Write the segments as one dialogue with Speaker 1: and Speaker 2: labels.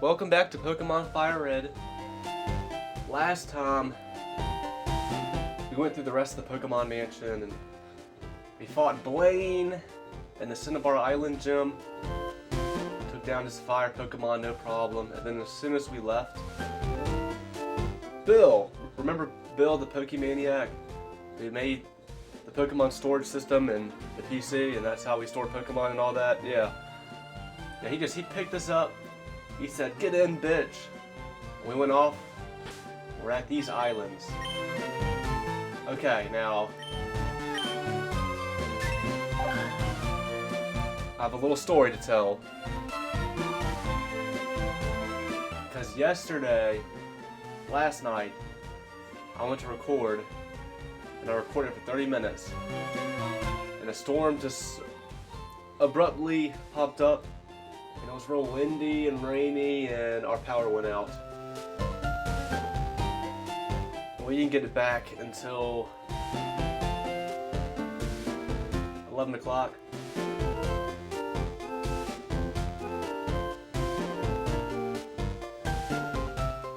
Speaker 1: Welcome back to Pokemon FireRed. Last time, we went through the rest of the Pokemon Mansion and we fought Blaine in the Cinnabar Island gym. Took down his fire Pokemon, no problem. And then as soon as we left, Bill, remember Bill the Pokemaniac? We made the Pokemon storage system and the PC, and that's how we stored Pokemon and all that. Yeah, he picked us up. He said, "Get in, bitch." We went off. We're at these islands. Okay, now I have a little story to tell. Because last night, I went to record, and I recorded for 30 minutes. And a storm just abruptly popped up. And it was real windy and rainy, and our power went out. We didn't get it back until 11 o'clock.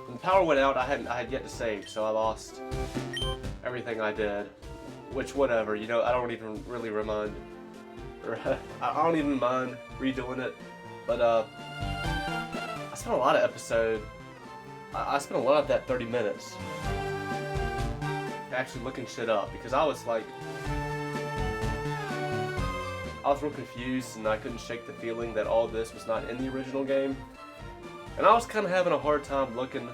Speaker 1: When the power went out, I had yet to save, so I lost everything I did. Which, whatever, I don't even really mind. I don't even mind redoing it. But I spent a lot of I spent a lot of that 30 minutes actually looking shit up, because I was real confused, and I couldn't shake the feeling that all this was not in the original game. And I was kind of having a hard time looking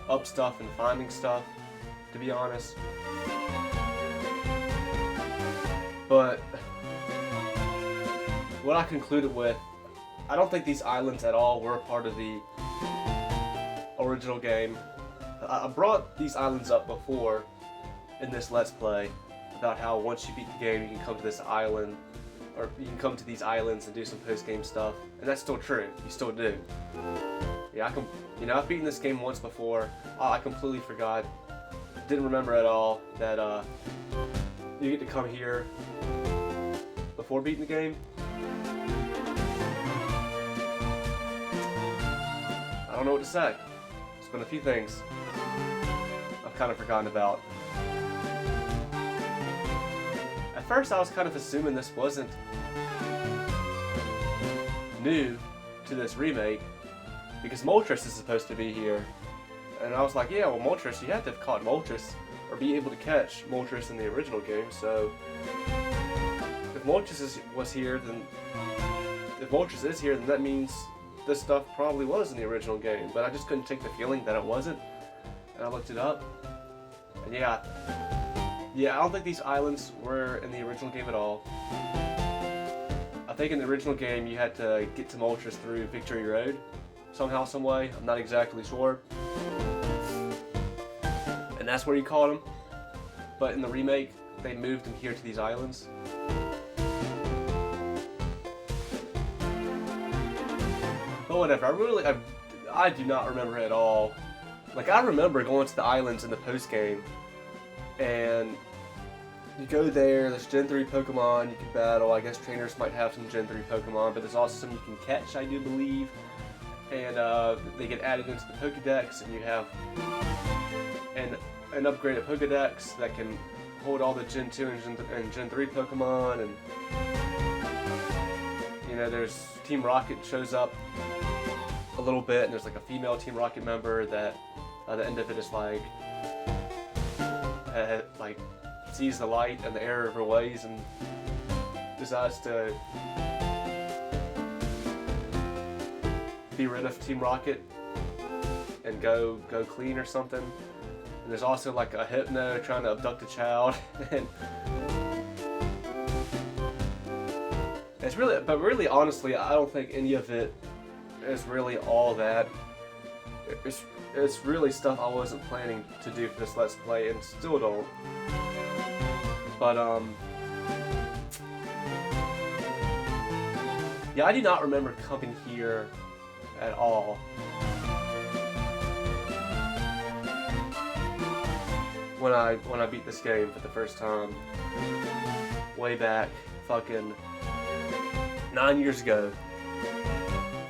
Speaker 1: up stuff and finding stuff, to be honest. But what I concluded with, I don't think these islands at all were a part of the original game. I brought these islands up before in this Let's Play about how once you beat the game, you can come to this island, or you can come to these islands and do some post-game stuff, and that's still true. You still do. Yeah, I've beaten this game once before. I completely forgot, didn't remember at all that you get to come here before beating the game. I don't know what to say. There's been a few things I've kind of forgotten about. At first I was kind of assuming this wasn't new to this remake, because Moltres is supposed to be here. And I was like, yeah, well, Moltres, you had to have caught Moltres, or be able to catch Moltres in the original game, so if Moltres is here, then that means this stuff probably was in the original game, but I just couldn't take the feeling that it wasn't. And I looked it up, and yeah, I don't think these islands were in the original game at all. I think in the original game you had to get to Moltres through Victory Road, somehow, some way. I'm not exactly sure. And that's where you caught him. But in the remake, they moved him here to these islands. But whatever, I do not remember at all. I remember going to the islands in the post-game, and you go there's Gen 3 Pokemon you can battle. I guess trainers might have some Gen 3 Pokemon, but there's also some you can catch, I do believe. And they get added into the Pokedex, and you have an upgraded Pokedex that can hold all the Gen 2 and Gen 3 Pokemon, and there's Team Rocket shows up a little bit, and there's a female Team Rocket member that the end of it is sees the light and the error of her ways and decides to be rid of Team Rocket and go clean or something. And there's also a Hypno trying to abduct a child. And it's really, honestly, I don't think any of it is really all that. It's really stuff I wasn't planning to do for this Let's Play, and still don't. But yeah, I do not remember coming here at all. When I beat this game for the first time, way back, fucking 9 years ago,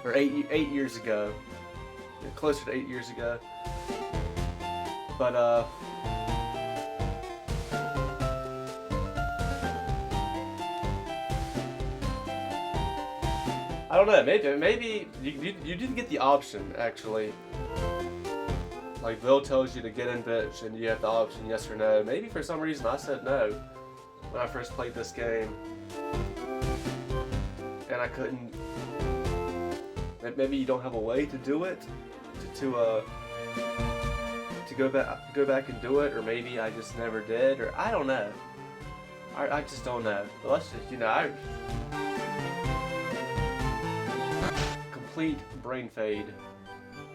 Speaker 1: or eight years ago, closer to 8 years ago. But I don't know. Maybe you didn't get the option actually. Like Bill tells you to get in bitch, and you have the option yes or no. Maybe for some reason I said no when I first played this game, and I couldn't. Maybe you don't have a way to do it, to go back and do it, or maybe I just never did, or I don't know. I just don't know. But let's just, I complete brain fade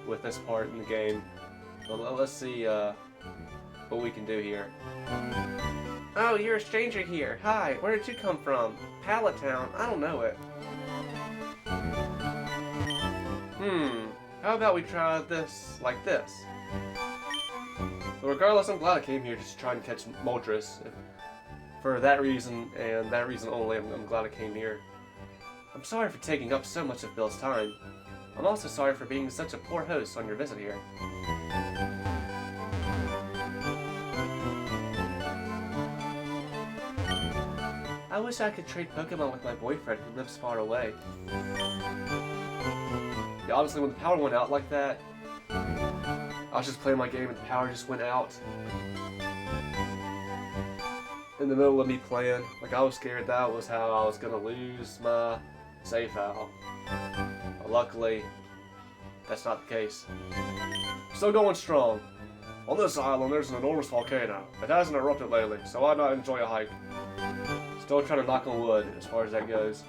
Speaker 1: with this part in the game. Well, let's see what we can do here. Oh, you're a stranger here. Hi, where did you come from? Pallet Town. I don't know it. How about we try this like this? But regardless, I'm glad I came here just to try and catch Moltres. For that reason, and that reason only, I'm glad I came here. I'm sorry for taking up so much of Bill's time. I'm also sorry for being such a poor host on your visit here. I wish I could trade Pokemon with my boyfriend who lives far away. Yeah, honestly, when the power went out like that, I was just playing my game and the power just went out. In the middle of me playing, like I was scared that was how I was gonna lose my save file. But luckily, that's not the case. Still going strong. On this island, there's an enormous volcano. It hasn't erupted lately, so why not enjoy a hike? Still trying to knock on wood as far as that goes.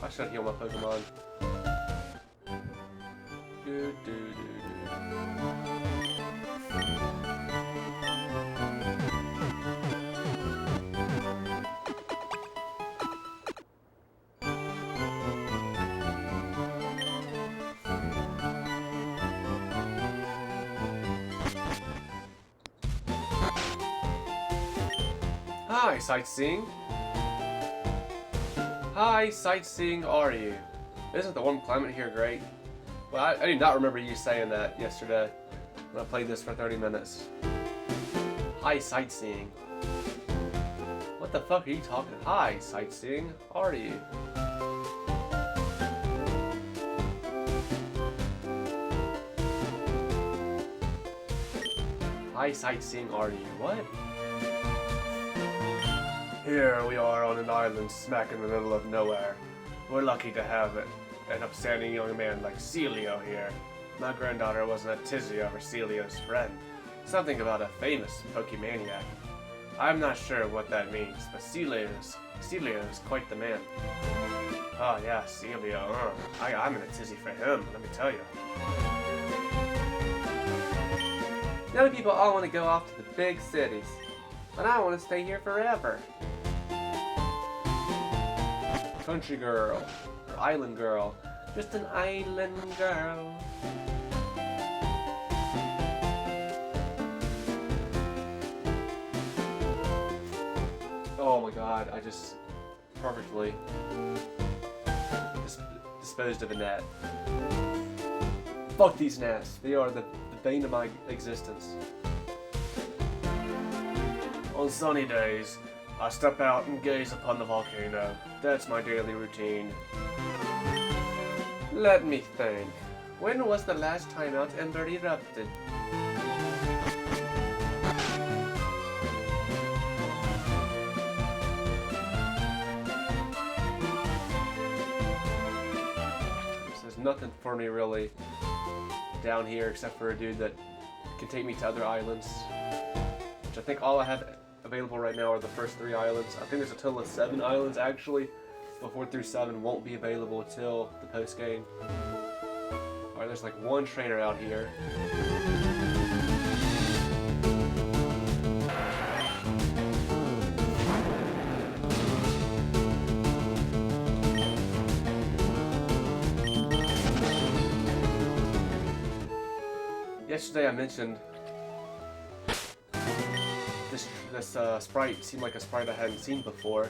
Speaker 1: I should heal my Pokemon. Hi, sightseeing. Hi, sightseeing, are you? Isn't the warm climate here great? Well, I do not remember you saying that yesterday when I played this for 30 minutes. Hi, sightseeing. What the fuck are you talking? Hi, sightseeing, are you? Hi, sightseeing, are you? What? Here we are on an island smack in the middle of nowhere. We're lucky to have an upstanding young man like Celio here. My granddaughter wasn't a tizzy over Celio's friend. Something about a famous Pokemaniac. I'm not sure what that means, but Celio is quite the man. Oh yeah, Celio, I'm in a tizzy for him, let me tell you. The other people all want to go off to the big cities, but I want to stay here forever. Country girl, or island girl, just an island girl. Oh my god, I just perfectly disposed of a gnat. Fuck these gnats, they are the bane of my existence. On sunny days, I step out and gaze upon the volcano. That's my daily routine. Let me think. When was the last time Mount Ember erupted? There's nothing for me really down here except for a dude that can take me to other islands. Which I think all I have available right now are the first 3 islands. I think there's a total of 7 islands actually, but 4 through 7 won't be available until the post game. Alright, there's like 1 trainer out here. Yesterday I mentioned this sprite seemed like a sprite I hadn't seen before.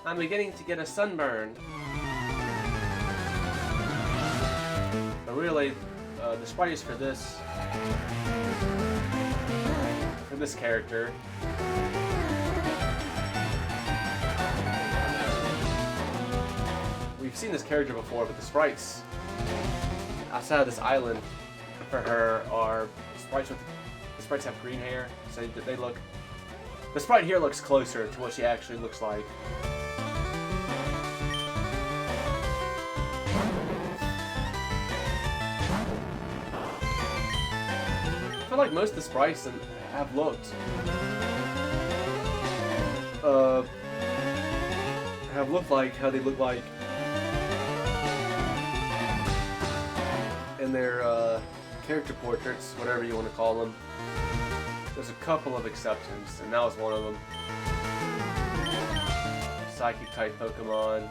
Speaker 1: I'm beginning to get a sunburn. But really, the sprite is for this character. We've seen this character before, but the sprites outside of this island for her are sprites with the sprites have green hair, so they look. The sprite here looks closer to what she actually looks like. I feel like most of the sprites have looked like how they look like in their character portraits, whatever you want to call them. There's a couple of exceptions, and that was one of them. Psychic type Pokemon.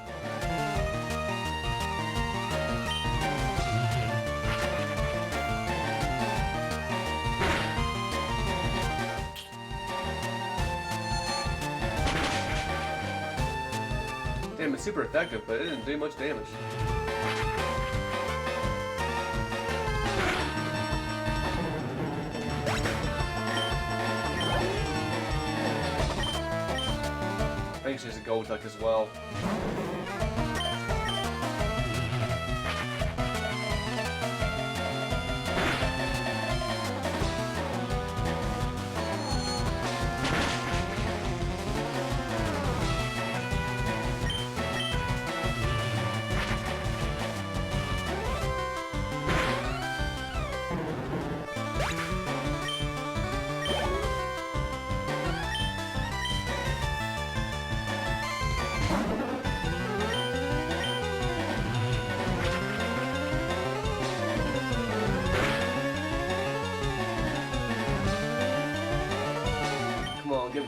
Speaker 1: Damn, it's super effective, but it didn't do much damage. I think she's a gold duck as well.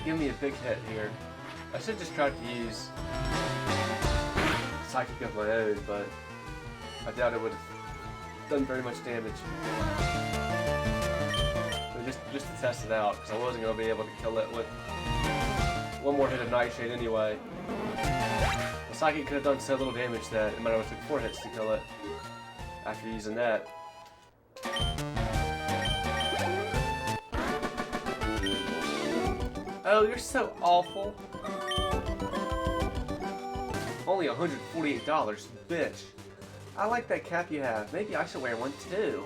Speaker 1: Give me a big hit here. I should just try to use Psychic of my own, but I doubt it would have done very much damage. But just to test it out, because I wasn't going to be able to kill it with one more hit of Nightshade anyway. The Psychic could have done so little damage that it might have took 4 hits to kill it after using that. Oh, you're so awful. Only $148, bitch. I like that cap you have. Maybe I should wear one too.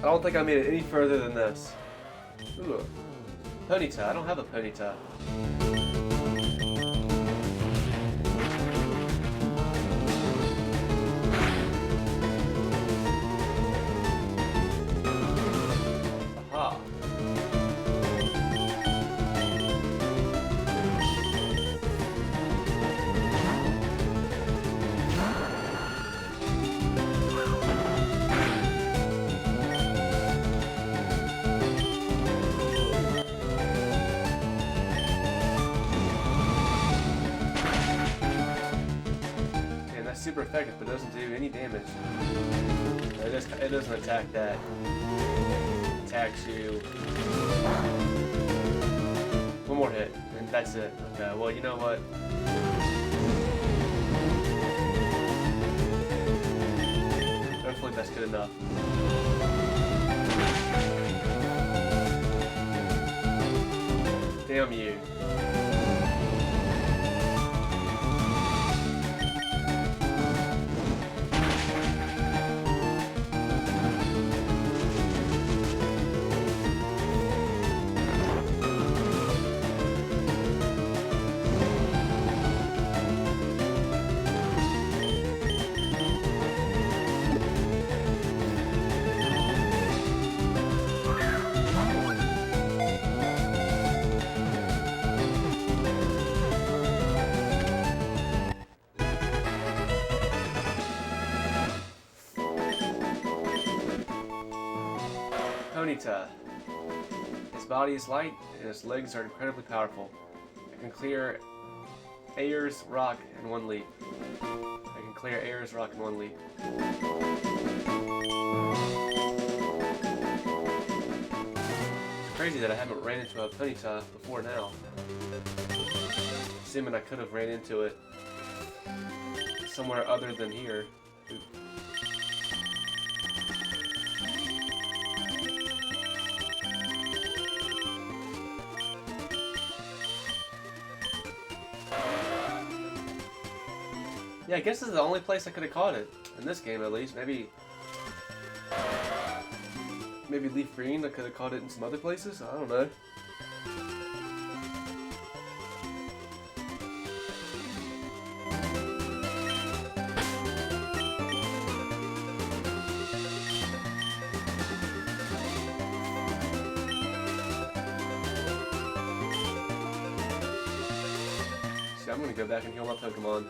Speaker 1: I don't think I made it any further than this. Ooh, Ponyta. I don't have a Ponyta. Aha. that's super effective, but doesn't do any damage. It doesn't attack that. It attacks you. One more hit, and that's it. Okay, well, you know what? Hopefully that's good enough. Damn you. Ponyta. His body is light and his legs are incredibly powerful. I can clear airs, rock, and one leap. I can clear airs, rock, and one leap. It's crazy that I haven't ran into a Ponyta before now. Assuming I could have ran into it somewhere other than here. Yeah, I guess this is the only place I could have caught it. In this game, at least. Maybe Leaf Green, I could have caught it in some other places? I don't know. See, I'm gonna go back and heal my Pokemon.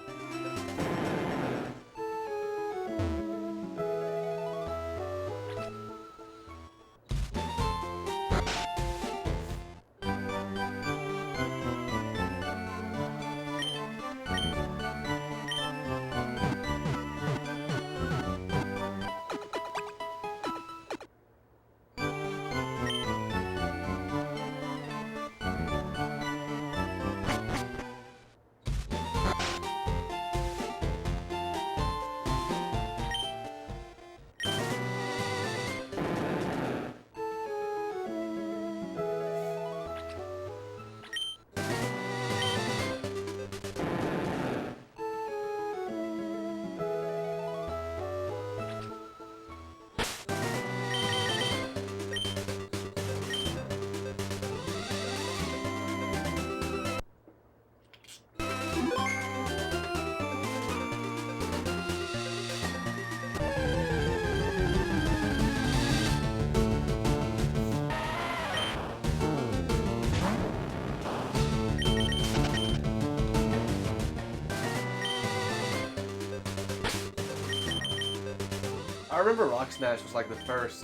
Speaker 1: I remember Rock Smash was like the first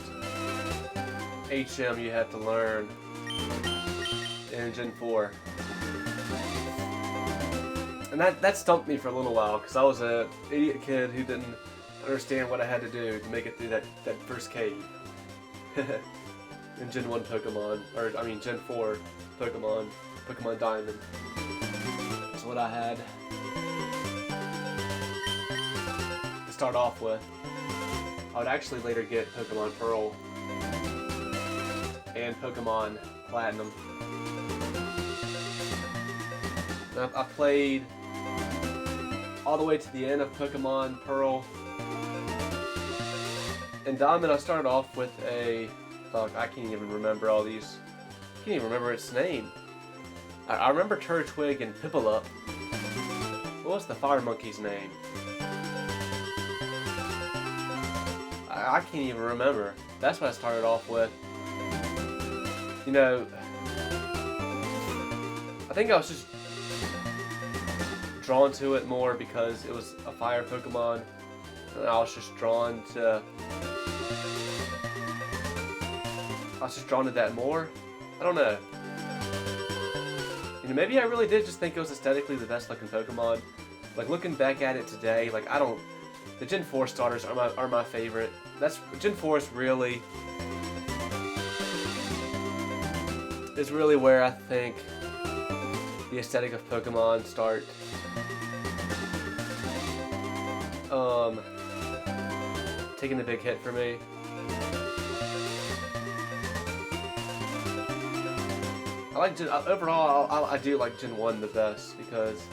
Speaker 1: HM you had to learn in Gen 4. And that stumped me for a little while because I was an idiot kid who didn't understand what I had to do to make it through that first cave. In Gen 1 Pokemon, or I mean Gen 4 Pokemon Diamond. That's what I had to start off with. I would actually later get Pokemon Pearl and Pokemon Platinum. I played all the way to the end of Pokemon Pearl. In Diamond, I started off with a... Fuck, I can't even remember all these. I can't even remember its name. I remember Turtwig and Piplup. What was the Fire Monkey's name? I can't even remember. That's what I started off with. You know, I think I was just drawn to it more because it was a fire Pokemon, and I was just drawn to that more. I don't know. You know, maybe I really did just think it was aesthetically the best looking Pokemon, Like looking back at it today, like I don't. The Gen 4 starters are my favorite. That's Gen 4 is really where I think the aesthetic of Pokemon start taking a big hit for me. I like overall. I do like Gen 1 the best because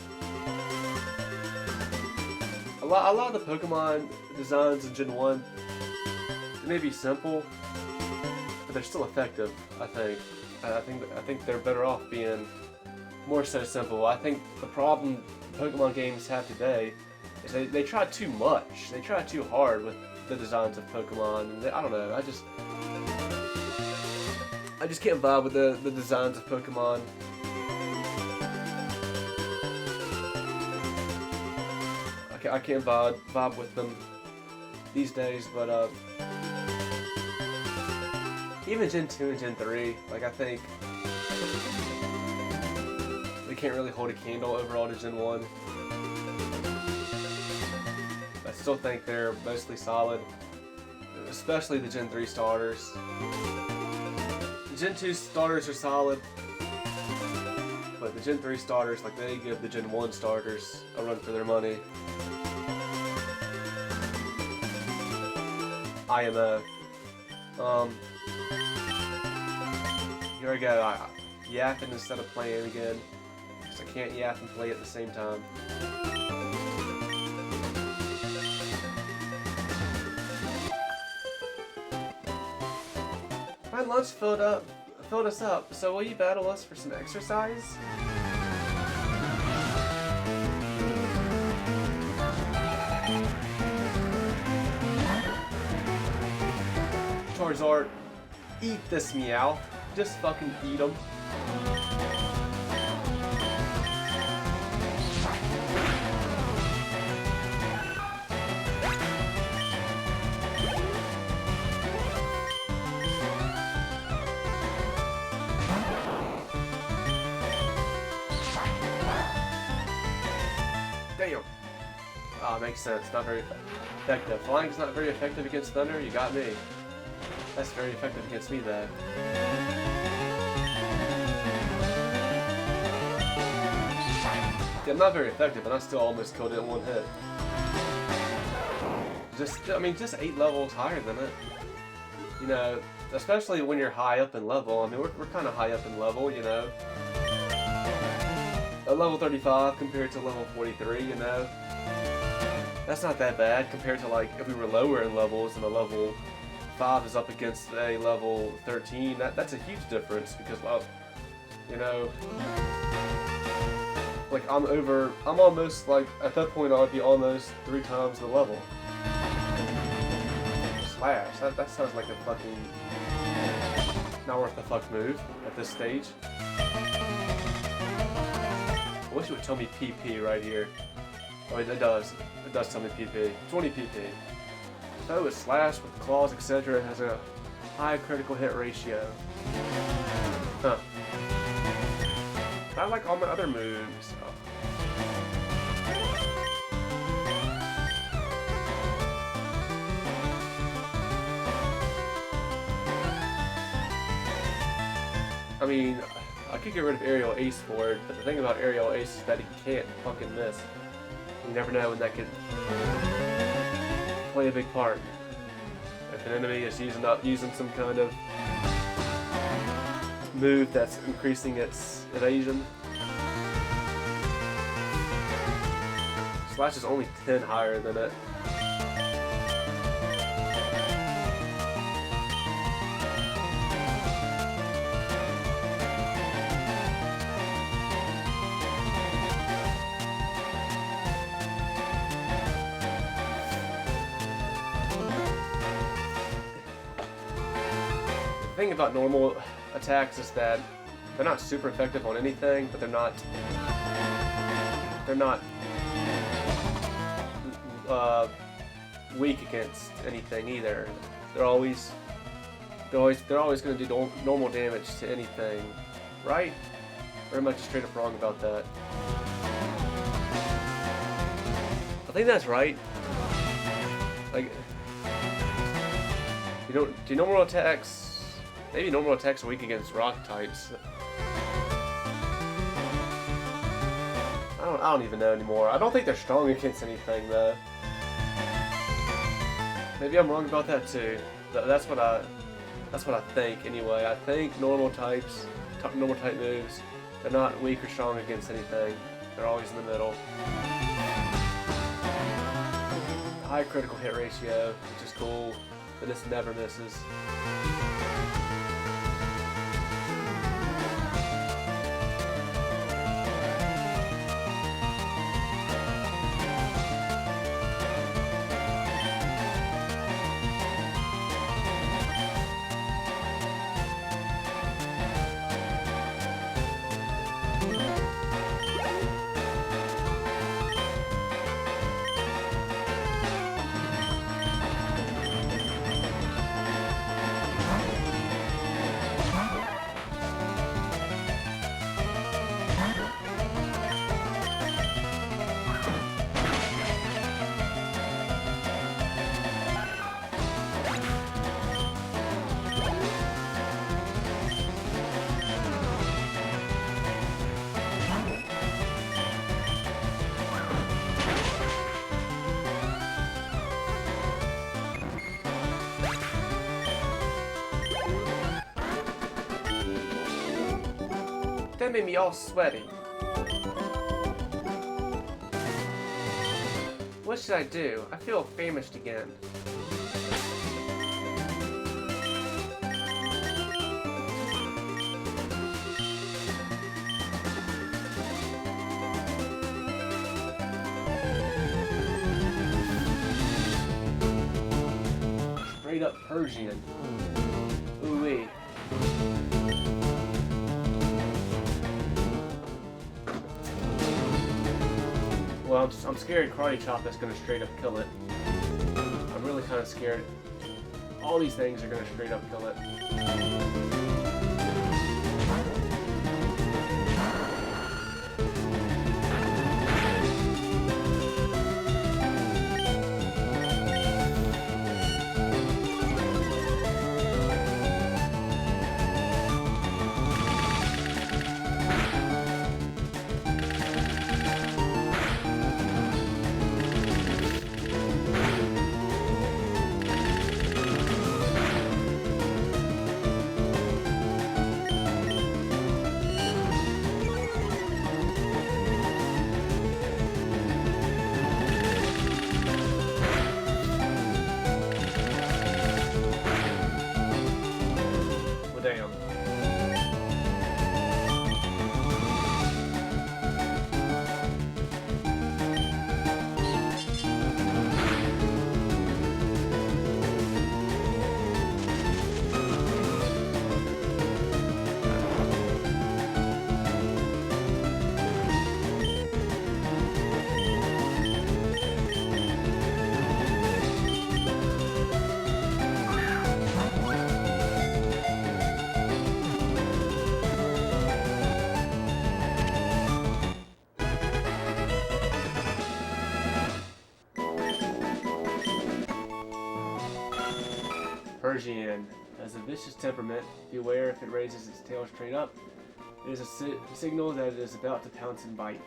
Speaker 1: a lot of the Pokemon designs in Gen 1 they may be simple, but they're still effective. I think they're better off being more so simple. I think the problem Pokemon games have today is they try too much. They try too hard with the designs of Pokemon, and I don't know. I just can't vibe with the designs of Pokemon. I can't vibe with them these days, but even Gen 2 and Gen 3, like I think they can't really hold a candle overall to Gen 1. I still think they're mostly solid, especially the Gen 3 starters. The Gen 2 starters are solid, but the Gen 3 starters, like they give the Gen 1 starters a run for their money. IMO. Here I go, yapping instead of playing again, because I can't yap and play at the same time. My lunch filled us up, so will you battle us for some exercise? Charizard, eat this meow. Just fucking eat them. Damn. Ah, makes sense. Not very effective. Flying's not very effective against Thunder. You got me. That's very effective against me, then. Yeah, I'm not very effective, but I still almost killed it in one hit. Just 8 levels higher than it. You know, especially when you're high up in level. I mean, we're kind of high up in level, you know. At level 35 compared to level 43, you know. That's not that bad compared to, like, if we were lower in levels and a level 5 is up against a level 13, that's a huge difference because, well, you know, like I'm almost like, at that point I'd be almost 3 times the level. Slash, that sounds like a fucking not worth the fuck move at this stage. I wish it would tell me PP right here. Oh, it does tell me PP. 20 PP. So is Slash with claws, etc. has a high critical hit ratio. Huh. I like all my other moves. Oh. I mean, I could get rid of Aerial Ace for it, but the thing about Aerial Ace is that he can't fucking miss. You never know when that could play a big part. If an enemy is using some kind of move that's increasing its evasion. Slash is only 10 higher than it. The thing about normal attacks is that they're not super effective on anything, but they're not weak against anything either. They're always going to do normal damage to anything, right? Or am I just straight up wrong about that? think that's right. Like, do normal attacks? Maybe normal attacks are weak against rock types. I don't even know anymore. I don't think they're strong against anything though. Maybe I'm wrong about that too. That's what I think anyway. I think normal type moves, they're not weak or strong against anything. They're always in the middle. High critical hit ratio, which is cool, but this never misses. That made me all sweaty. What should I do? I feel famished again. Straight up Persian. Ooh-wee. Well, I'm scared Karate Chop is going to straight up kill it. I'm really kind of scared. All these things are going to straight up kill it. Persian has a vicious temperament. Beware if it raises its tail straight up. It is a signal that it is about to pounce and bite.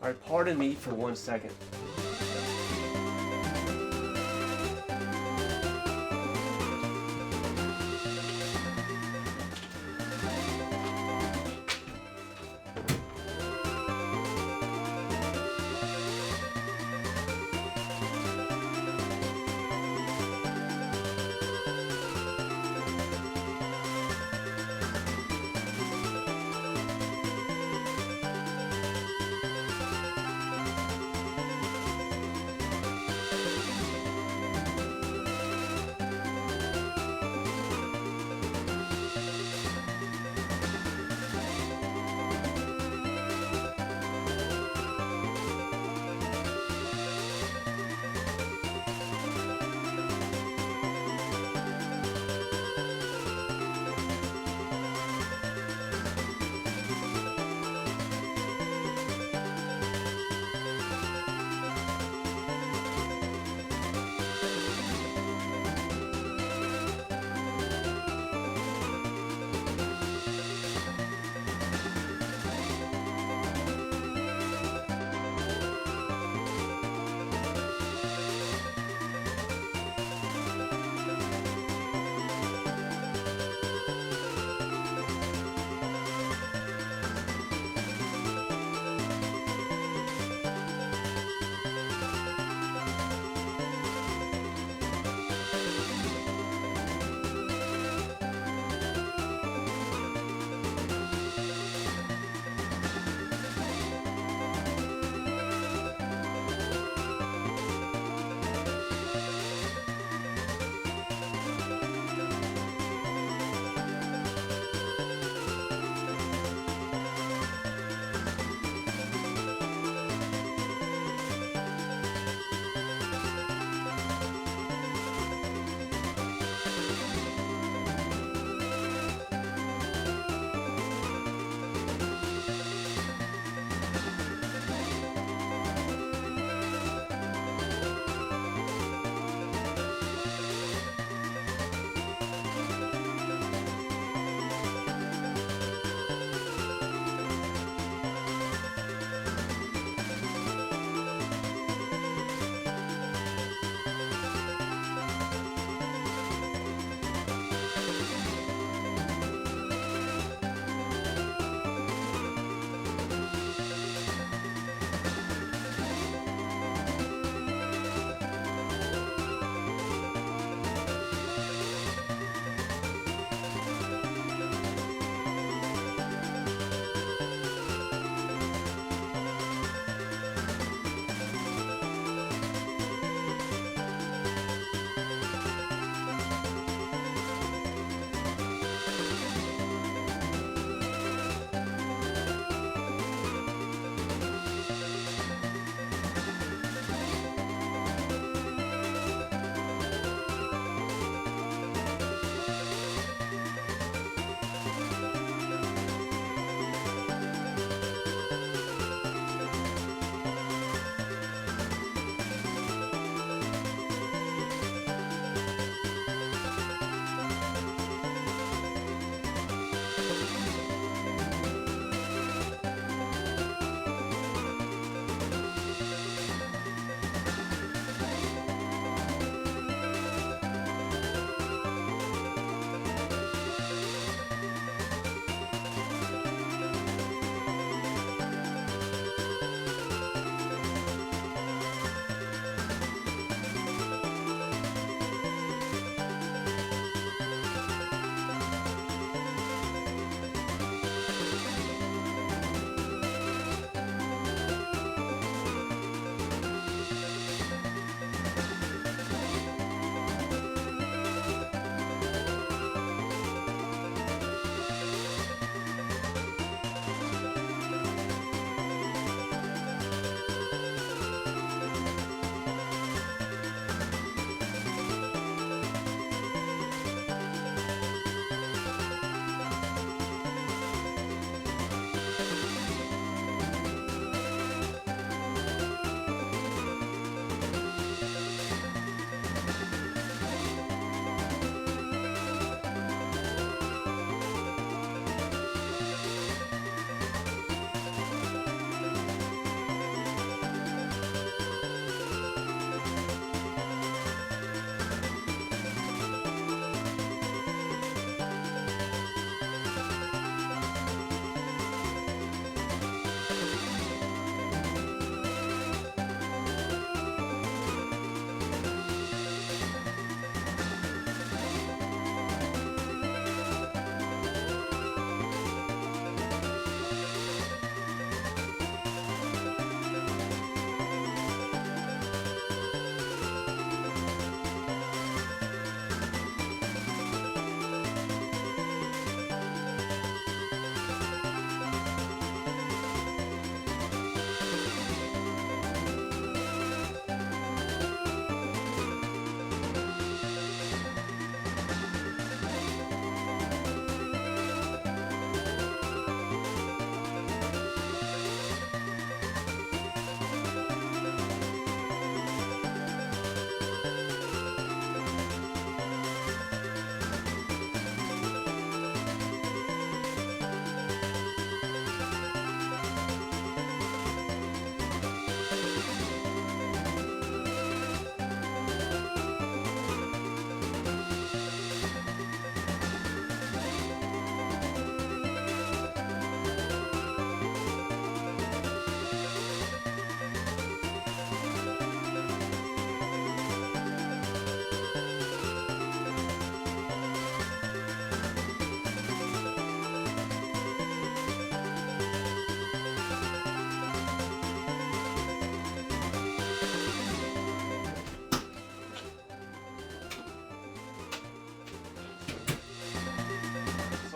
Speaker 1: Alright, pardon me for 1 second.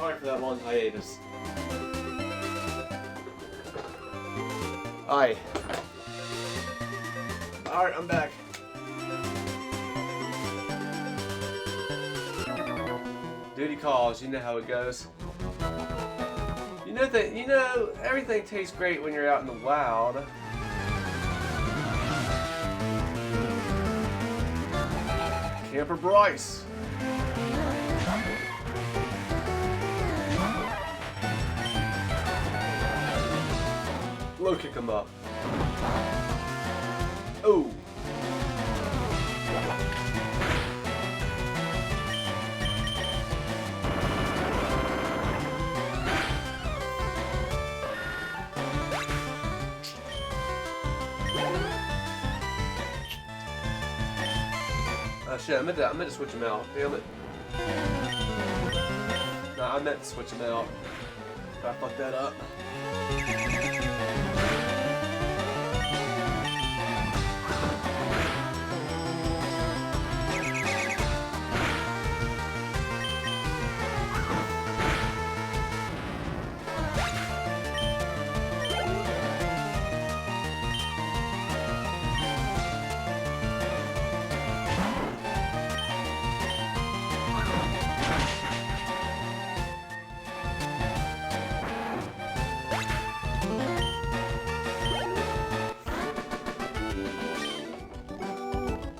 Speaker 1: Sorry for that long hiatus. Alright. Alright, I'm back. Duty calls, you know how it goes. You know, everything tastes great when you're out in the wild. Camper Bryce. Low kick him up. Oh. Oh shit, I meant to switch him out. Damn it. Nah, I meant to switch him out. But I fucked that up.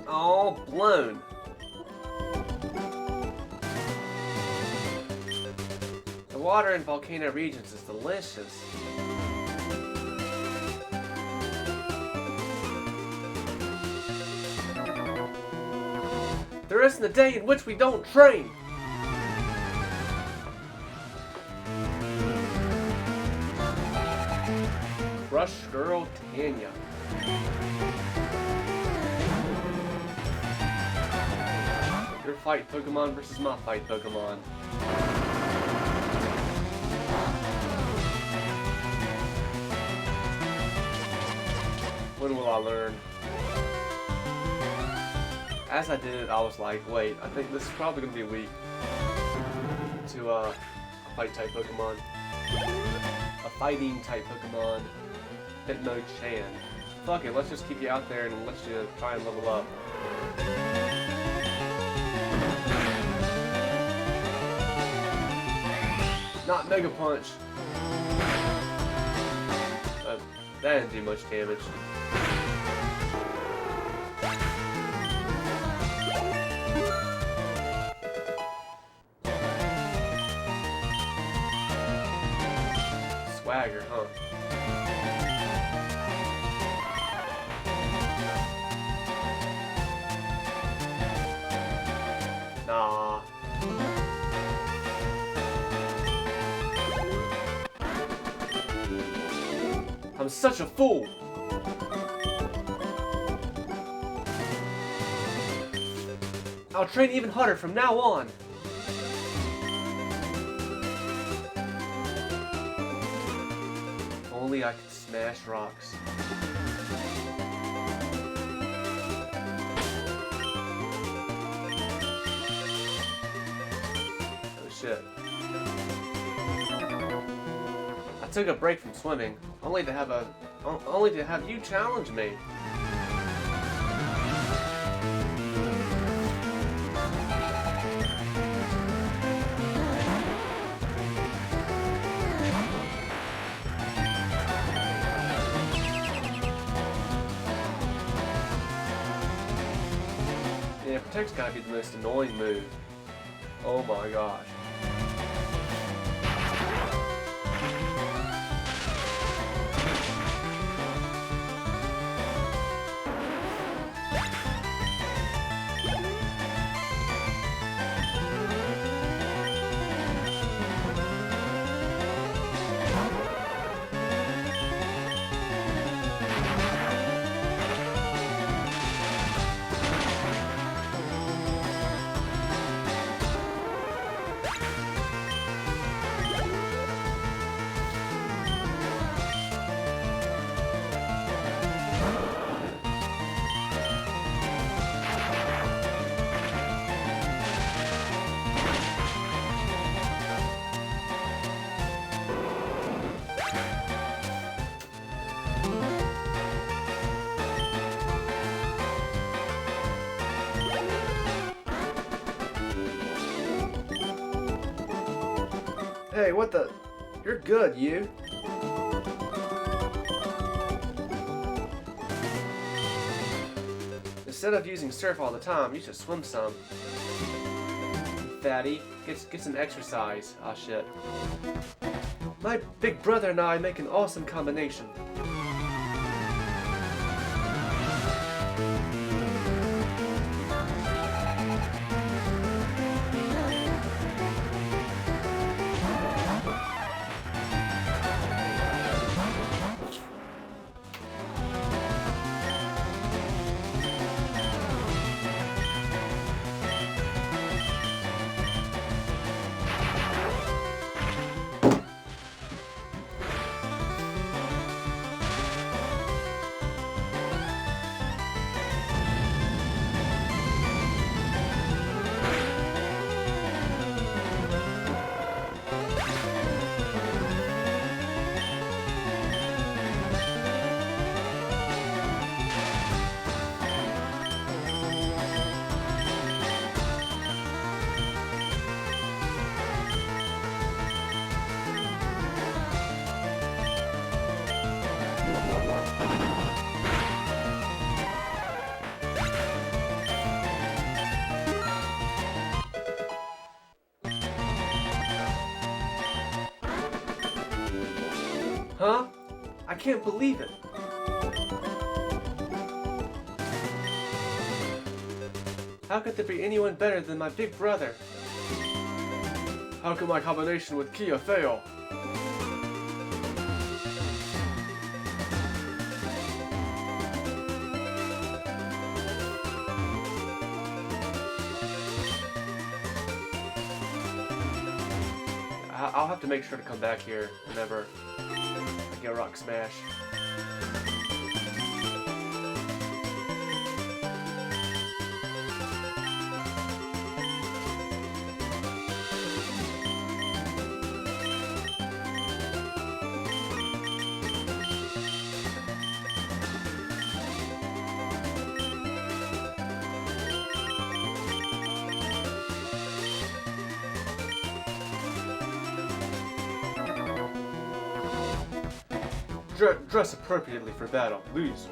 Speaker 1: All blown. The water in volcano regions is delicious. There isn't a day in which we don't train. Crush Girl Tanya. Your fight Pokemon versus my fight Pokemon. When will I learn? As I did it, I was like, wait, I think this is probably going to be a week to a fight type Pokemon. A fighting type Pokemon. Hitmonchan. Fuck it, let's just keep you out there and let you try and level up. Not Mega Punch. That didn't do much damage. Swagger, huh? Nah. I'm such a fool. I'll train even harder from now on. If only I could smash rocks. Oh shit. I took a break from swimming, only to have you challenge me. Yeah, Protect's gotta be the most annoying move. Oh my gosh. Hey, what the? You're good, you. Instead of using surf all the time, you should swim some. Fatty, get some exercise. Ah, shit. My big brother and I make an awesome combination. Huh? I can't believe it. How could there be anyone better than my big brother? How could my combination with Kia fail? I'll have to make sure to come back here whenever I get Rock Smash. Dress appropriately for battle. Lose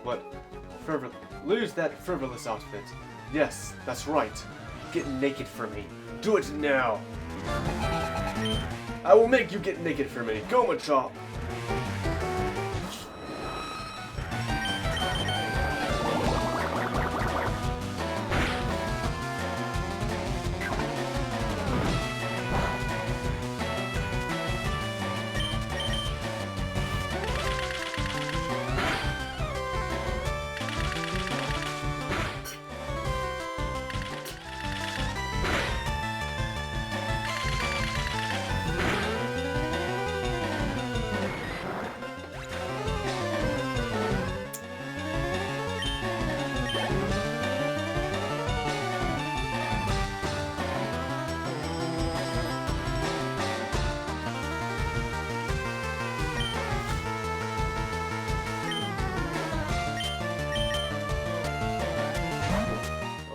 Speaker 1: that frivolous outfit. Yes, that's right. Get naked for me. Do it now. I will make you get naked for me. Go, Machop.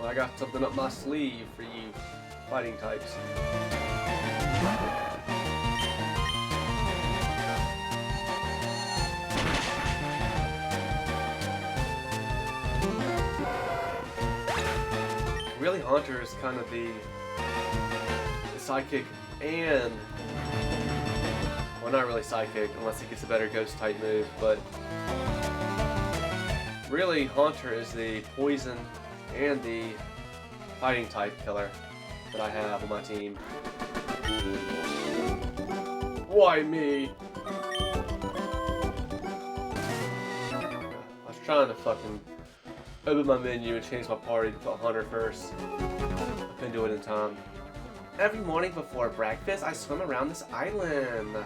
Speaker 1: I got something up my sleeve for you fighting types. Really, Haunter is kind of the sidekick and, well, not really sidekick unless he gets a better ghost type move, but really Haunter is the poison and the fighting type killer that I have on my team. Why me? I was trying to fucking open my menu and change my party to put Hunter first. I couldn't do it in time. Every morning before breakfast, I swim around this island.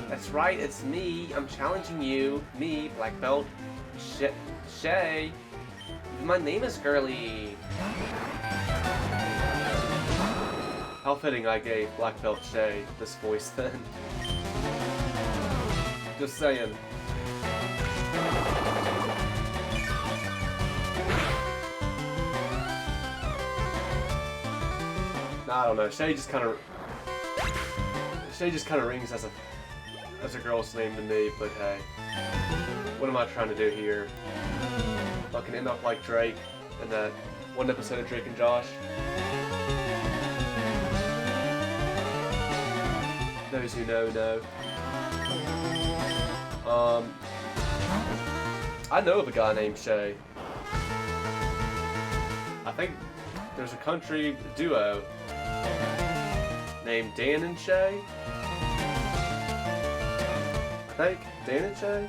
Speaker 1: That's right, it's me. I'm challenging you. Me, Black Belt. Shay. My name is Girly. How fitting I gave Black Belt Shay this voice then. Just saying. I don't know. Shay just kind of rings as a girl's name to me. But hey, what am I trying to do here? Fucking end up like Drake in that one episode of Drake and Josh. Those who know, know. I know of a guy named Shay. I think there's a country duo named Dan and Shay. I think Dan and Shay,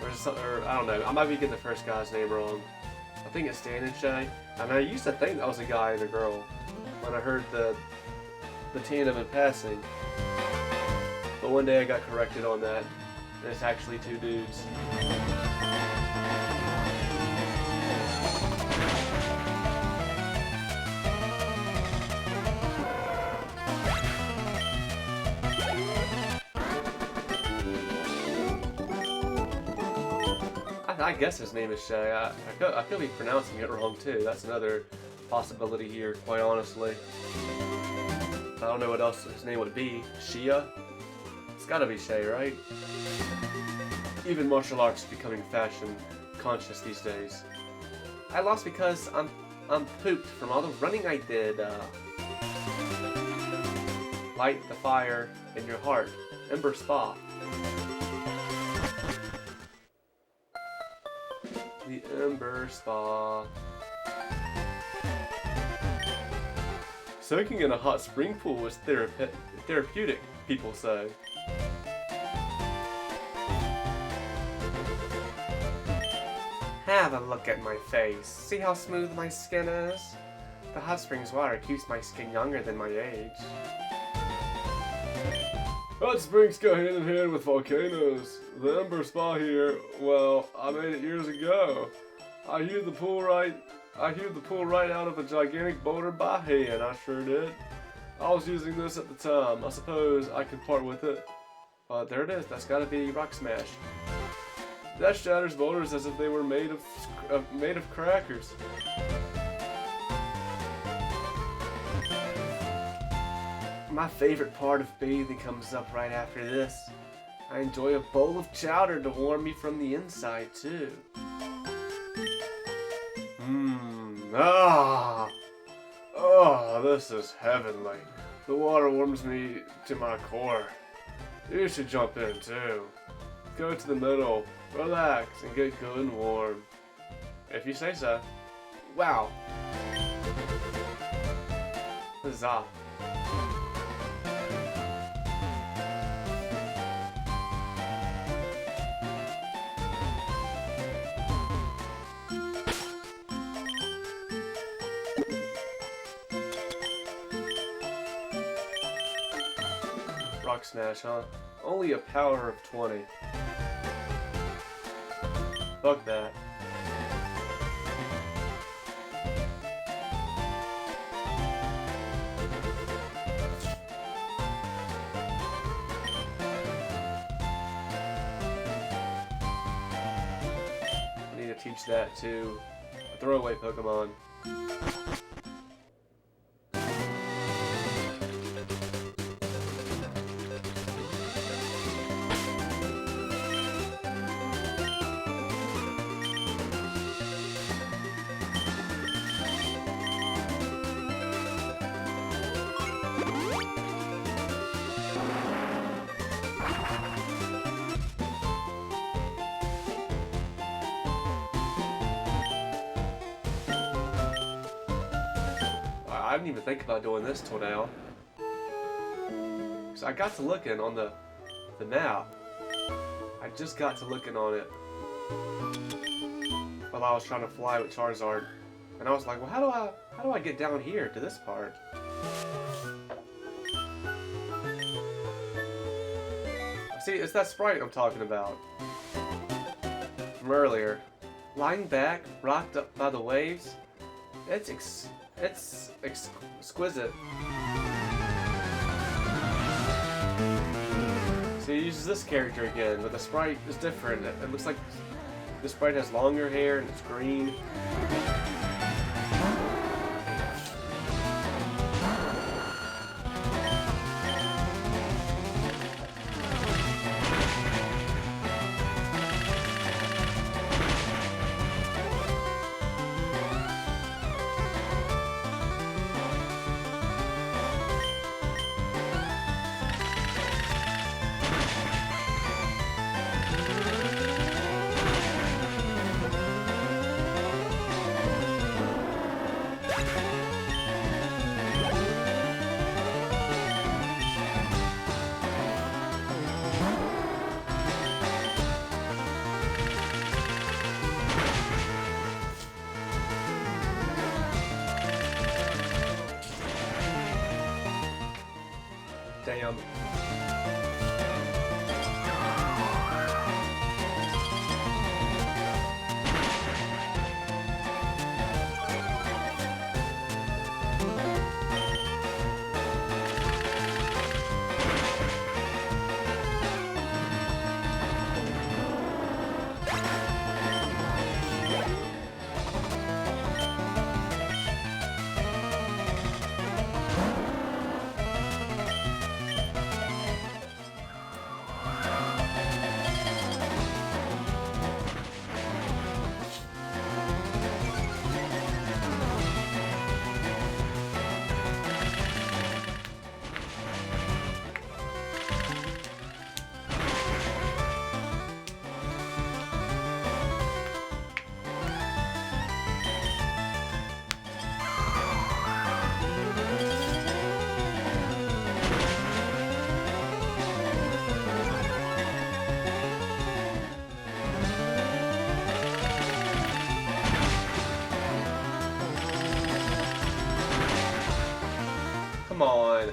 Speaker 1: or I don't know. I might be getting the first guy's name wrong. I think it's Dan and Shay. I mean, I used to think that was a guy and a girl when I heard the tandem in passing. But one day I got corrected on that, and it's actually two dudes. I guess his name is Shay. I could be pronouncing it wrong too. That's another possibility here, quite honestly. I don't know what else his name would be. Shia? It's gotta be Shay, right? Even martial arts is becoming fashion conscious these days. I lost because I'm pooped from all the running I did. Light the fire in your heart. Ember Spa. The Ember Spa. Soaking in a hot spring pool is therapeutic, people say. Have a look at my face. See how smooth my skin is? The hot springs water keeps my skin younger than my age. Hot springs go hand in hand with volcanoes. The Ember Spa here, well, I made it years ago. I hewed the pool right out of a gigantic boulder by hand, I sure did. I was using this at the time. I suppose I could part with it. But there it is, that's gotta be Rock Smash. That shatters boulders as if they were made of crackers. My favorite part of bathing comes up right after this. I enjoy a bowl of chowder to warm me from the inside, too. This is heavenly. The water warms me to my core. You should jump in, too. Go to the middle, relax, and get good and warm. If you say so. Wow. Huzzah. Rock Smash, huh? Only a power of 20. Fuck that. I need to teach that to a throwaway Pokemon. I didn't even think about doing this till now. So I got to looking on the map. I just got to looking on it while I was trying to fly with Charizard, and I was like, well, how do I get down here to this part? See, it's that sprite I'm talking about from earlier. Lying back, rocked up by the waves. It's exquisite. So he uses this character again, but the sprite is different. It looks like the sprite has longer hair and it's green. Damn. Come on.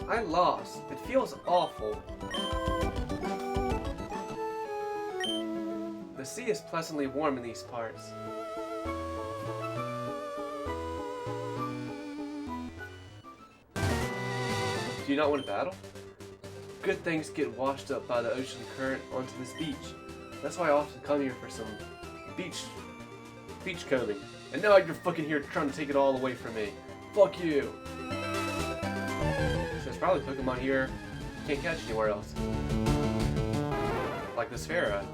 Speaker 1: I lost. It feels awful. The sea is pleasantly warm in these parts. Do you not want to battle? Good things get washed up by the ocean current onto this beach. That's why I often come here for some beach combing. And now you're fucking here trying to take it all away from me. Fuck you! So there's probably Pokemon here you can't catch anywhere else. Like this FireRed.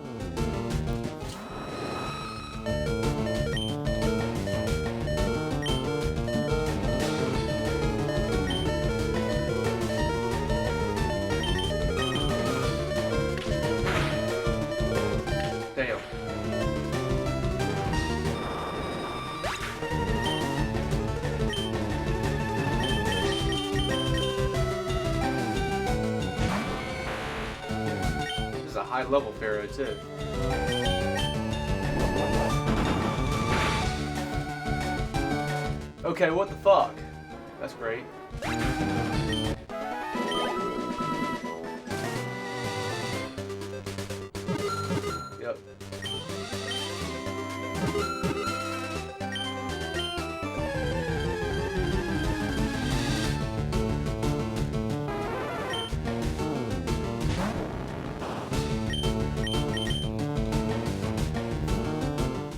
Speaker 1: Damn. This is a high level FireRed too. Okay, what the fuck? That's great. Yep.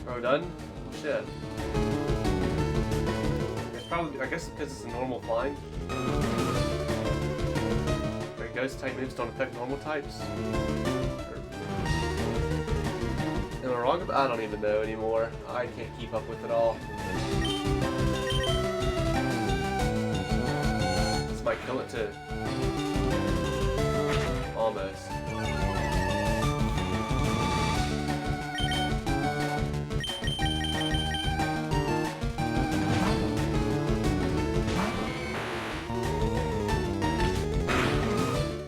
Speaker 1: Are we done? Shit. Probably, I guess because it's a normal flying. Like ghost type moves don't affect normal types. Am I wrong? I don't even know anymore. I can't keep up with it all. This might kill it too. Almost.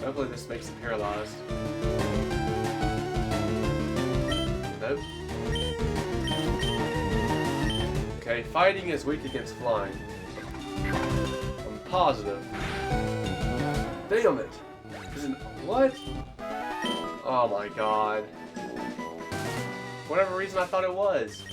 Speaker 1: Hopefully this makes it paralyzed. Nope. Okay, fighting is weak against flying. I'm positive. Damn it! Isn't what? Oh my god. For whatever reason I thought it was.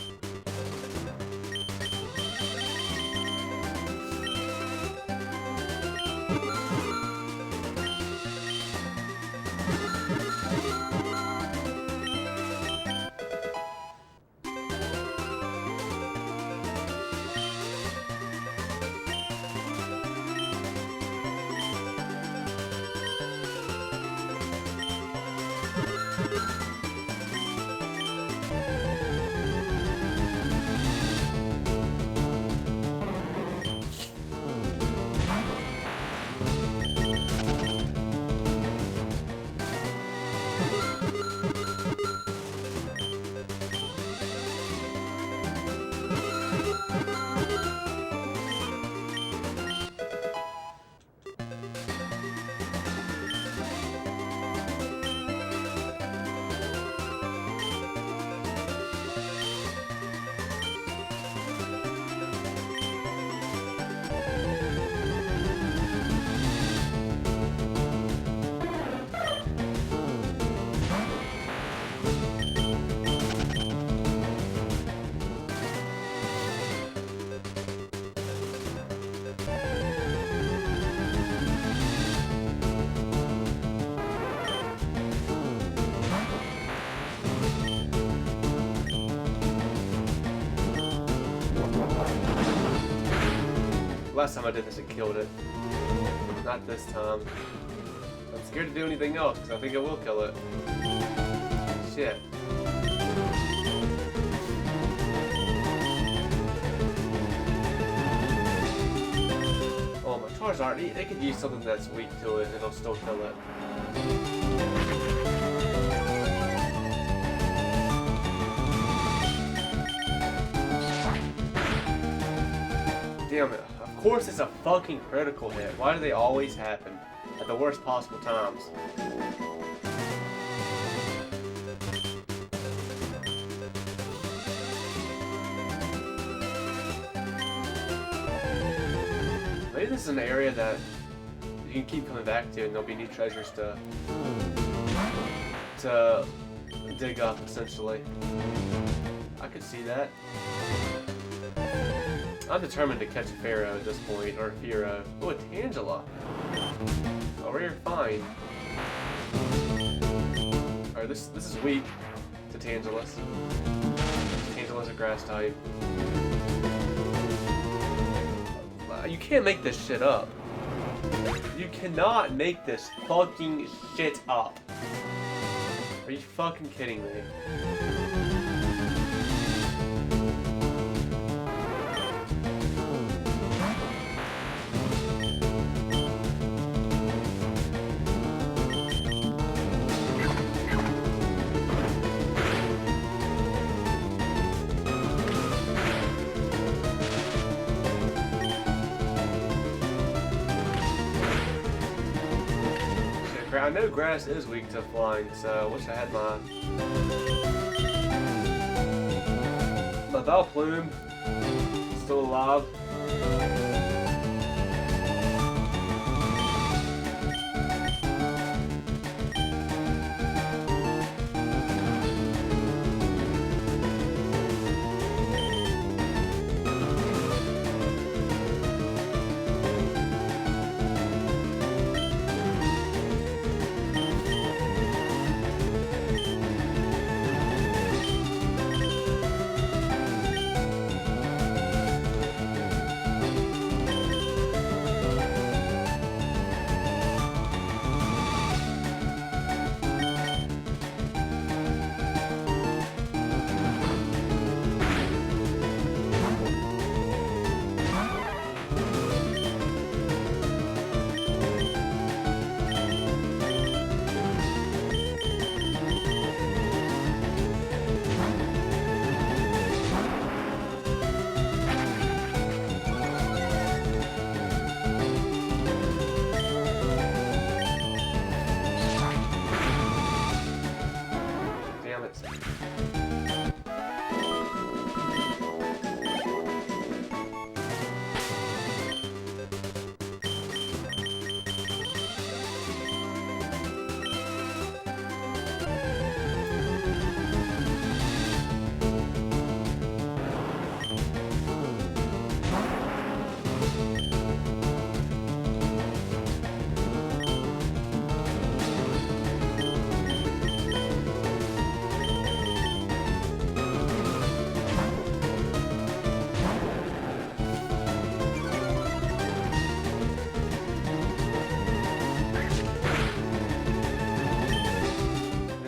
Speaker 1: Last time I did this, it killed it. Not this time. I'm scared to do anything else because I think it will kill it. Shit. Oh, my Charizard, they could use something that's weak to it and it'll still kill it. Damn it. Of course it's a fucking critical hit. Why do they always happen at the worst possible times? Maybe this is an area that you can keep coming back to and there'll be new treasures to dig up, essentially. I could see that. I'm determined to catch a Pharaoh at this point, or a Fearow. Oh, a Tangela. Oh, we're fine. Alright, this is weak to Tangelas. Tangela's a grass type. You can't make this shit up. You cannot make this fucking shit up. Are you fucking kidding me? I know grass is weak to flying, so I wish I had my Vileplume still alive.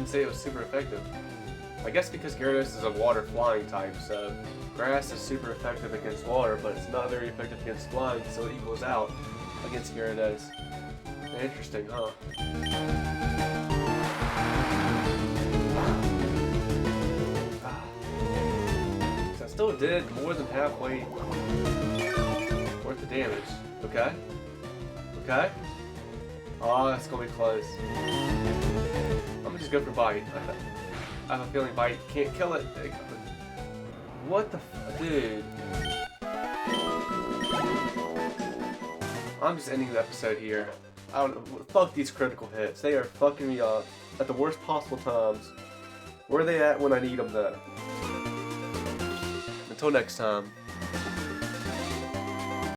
Speaker 1: Say it was super effective. I guess because Gyarados is a water flying type, so grass is super effective against water, but it's not very effective against flying, so it equals out against Gyarados. Interesting, huh? So I still did more than halfway worth the damage. Okay? Okay? Oh, that's gonna be close. I'm gonna just go for Bite. I have a feeling Bite can't kill it. What the dude? I'm just ending the episode here. I don't know. Fuck these critical hits. They are fucking me up at the worst possible times. Where are they at when I need them though? Until next time.